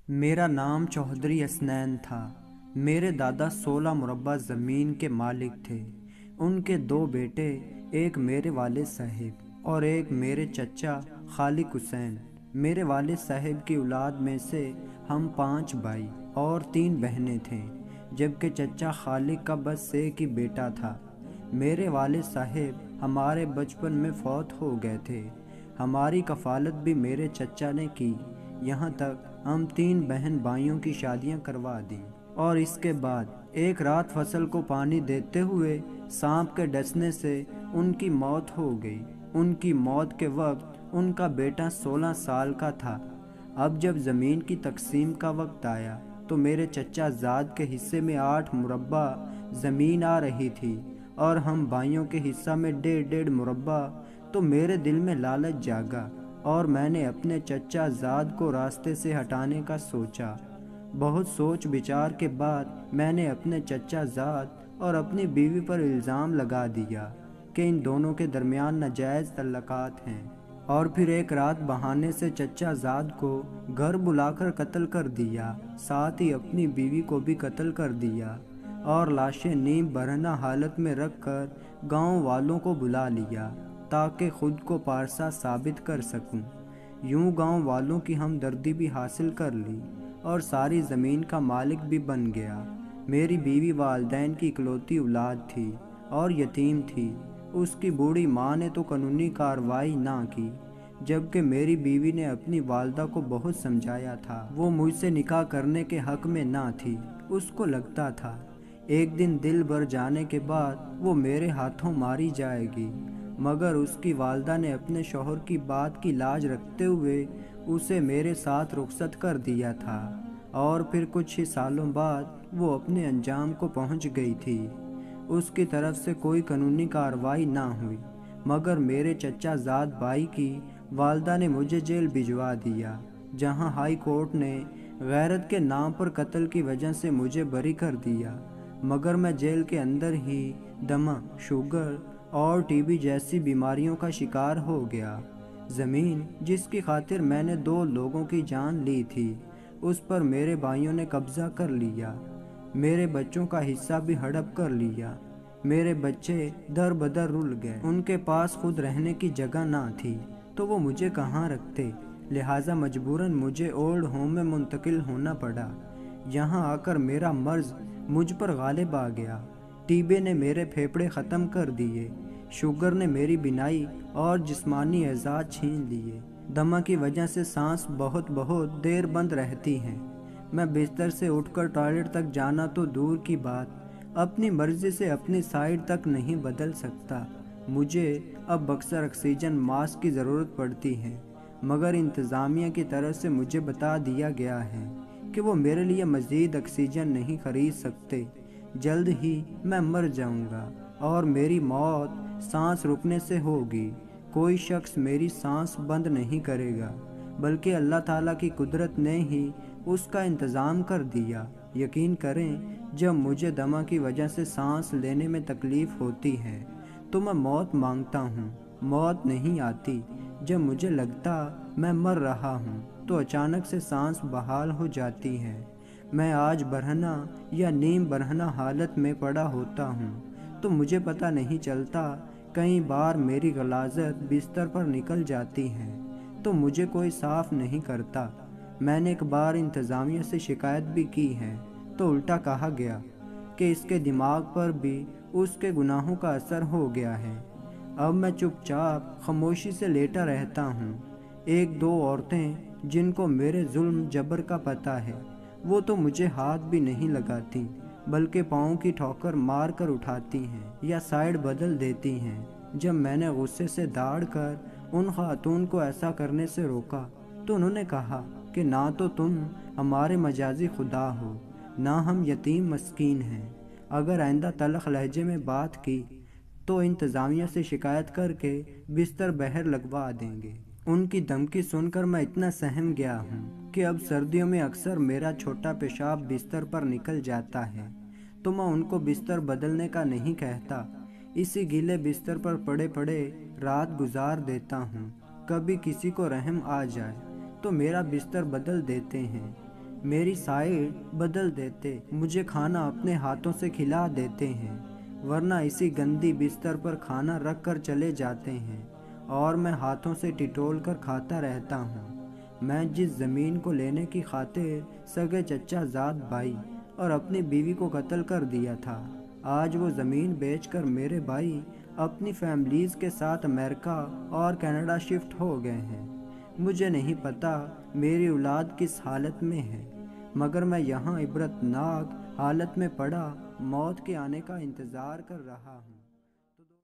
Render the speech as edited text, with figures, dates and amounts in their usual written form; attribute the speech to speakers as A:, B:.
A: मेरा नाम चौधरी हसनैन था। मेरे दादा 16 मुरब्बा ज़मीन के मालिक थे। उनके 2 बेटे, एक मेरे वालिद साहिब और एक मेरे चचा खालिक हुसैन। मेरे वालिद साहिब की औलाद में से हम 5 भाई और 3 बहनें थे, जबकि चचा खालिक का बस एक ही बेटा था। मेरे वालिद साहिब हमारे बचपन में फौत हो गए थे। हमारी कफ़ालत भी मेरे चचा ने की। यहाँ तक हम 3 बहन भाइयों की शादियाँ करवा दी। और इसके बाद एक रात फसल को पानी देते हुए सांप के डसने से उनकी मौत हो गई। उनकी मौत के वक्त उनका बेटा 16 साल का था। अब जब ज़मीन की तकसीम का वक्त आया तो मेरे चचा ज़ाद के हिस्से में 8 मुरब्बा ज़मीन आ रही थी और हम भाइयों के हिस्सा में 1.5 मुरब्बा। तो मेरे दिल में लालच जागा और मैंने अपने चचा ज़ाद को रास्ते से हटाने का सोचा। बहुत सोच विचार के बाद मैंने अपने चचा ज़ाद और अपनी बीवी पर इल्ज़ाम लगा दिया कि इन दोनों के दरमियान नाजायज़ तल्लक़ात हैं, और फिर एक रात बहाने से चचा ज़ाद को घर बुलाकर कत्ल कर दिया। साथ ही अपनी बीवी को भी कत्ल कर दिया और लाशें नीम बरहना हालत में रखकर गांव वालों को बुला लिया ताकि खुद को पारसा साबित कर सकूं। यूं गांव वालों की हमदर्दी भी हासिल कर ली और सारी ज़मीन का मालिक भी बन गया। मेरी बीवी वालिदैन की इकलौती औलाद थी और यतीम थी। उसकी बूढ़ी माँ ने तो कानूनी कार्रवाई ना की, जबकि मेरी बीवी ने अपनी वालदा को बहुत समझाया था। वो मुझसे निकाह करने के हक़ में ना थी। उसको लगता था एक दिन दिल भर जाने के बाद वो मेरे हाथों मारी जाएगी, मगर उसकी वालदा ने अपने शौहर की बात की लाज रखते हुए उसे मेरे साथ रुखसत कर दिया था। और फिर कुछ ही सालों बाद वो अपने अंजाम को पहुंच गई थी। उसकी तरफ से कोई कानूनी कार्रवाई ना हुई, मगर मेरे चचा ज़ाद भाई की वालदा ने मुझे जेल भिजवा दिया, जहां हाई कोर्ट ने गैरत के नाम पर कत्ल की वजह से मुझे बरी कर दिया। मगर मैं जेल के अंदर ही दमा, शुगर और टीबी जैसी बीमारियों का शिकार हो गया। ज़मीन जिसकी खातिर मैंने 2 लोगों की जान ली थी, उस पर मेरे भाइयों ने कब्ज़ा कर लिया। मेरे बच्चों का हिस्सा भी हड़प कर लिया। मेरे बच्चे दर बदर रुल गए। उनके पास खुद रहने की जगह ना थी तो वो मुझे कहाँ रखते। लिहाजा मजबूरन मुझे ओल्ड होम में मुंतकिल होना पड़ा। यहाँ आकर मेरा मर्ज़ मुझ पर गालिब आ गया। टीबी ने मेरे फेफड़े ख़त्म कर दिए। शुगर ने मेरी बिनाई और जिस्मानी एजाज़ छीन लिए। दमा की वजह से सांस बहुत देर बंद रहती हैं। मैं बिस्तर से उठकर टॉयलेट तक जाना तो दूर की बात, अपनी मर्जी से अपनी साइड तक नहीं बदल सकता। मुझे अब अक्सर ऑक्सीजन मास्क की ज़रूरत पड़ती है, मगर इंतज़ामिया की तरफ से मुझे बता दिया गया है कि वो मेरे लिए मज़ीद ऑक्सीजन नहीं खरीद सकते। जल्द ही मैं मर जाऊंगा और मेरी मौत सांस रुकने से होगी। कोई शख्स मेरी सांस बंद नहीं करेगा, बल्कि अल्लाह ताला की कुदरत ने ही उसका इंतज़ाम कर दिया। यकीन करें, जब मुझे दमा की वजह से सांस लेने में तकलीफ़ होती है तो मैं मौत मांगता हूँ। मौत नहीं आती। जब मुझे लगता मैं मर रहा हूँ तो अचानक से सांस बहाल हो जाती है। मैं आज बरहना या नीम बरहना हालत में पड़ा होता हूँ तो मुझे पता नहीं चलता। कई बार मेरी गलाज़त बिस्तर पर निकल जाती है तो मुझे कोई साफ़ नहीं करता। मैंने एक बार इंतज़ामिया से शिकायत भी की है तो उल्टा कहा गया कि इसके दिमाग पर भी उसके गुनाहों का असर हो गया है। अब मैं चुपचाप खामोशी से लेटा रहता हूँ। 1-2 औरतें जिनको मेरे जुल्म जबर का पता है, वो तो मुझे हाथ भी नहीं लगाती, बल्कि पाँव की ठोकर मार कर उठाती हैं या साइड बदल देती हैं। जब मैंने गुस्से से दाड़ कर उन खातून को ऐसा करने से रोका तो उन्होंने कहा कि ना तो तुम हमारे मजाजी खुदा हो, ना हम यतीम मस्कीन हैं। अगर आइंदा तल्ख लहजे में बात की तो इंतज़ामिया से शिकायत करके बिस्तर बहर लगवा देंगे। उनकी धमकी सुनकर मैं इतना सहम गया हूँ कि अब सर्दियों में अक्सर मेरा छोटा पेशाब बिस्तर पर निकल जाता है तो मैं उनको बिस्तर बदलने का नहीं कहता। इसी गीले बिस्तर पर पड़े पड़े रात गुजार देता हूँ। कभी किसी को रहम आ जाए तो मेरा बिस्तर बदल देते हैं। میری سائڈ بدل دیتے، مجھے کھانا اپنے ہاتھوں سے کھلا دیتے ہیں، ورنہ اسی گندی بستر پر کھانا رکھ کر چلے جاتے ہیں اور میں ہاتھوں سے ٹٹول کر کھاتا رہتا ہوں۔ میں جس زمین کو لینے کی خاطر سگے چچا زاد بھائی اور اپنی بیوی کو قتل کر دیا تھا، آج وہ زمین بیچ کر میرے بھائی اپنی فیملیز کے ساتھ امریکہ اور کینیڈا شفٹ ہو گئے ہیں۔ مجھے نہیں پتا میری اولاد کس حالت میں ہے، مگر میں یہاں عبرت ناک حالت میں پڑا موت کے آنے کا انتظار کر رہا ہوں۔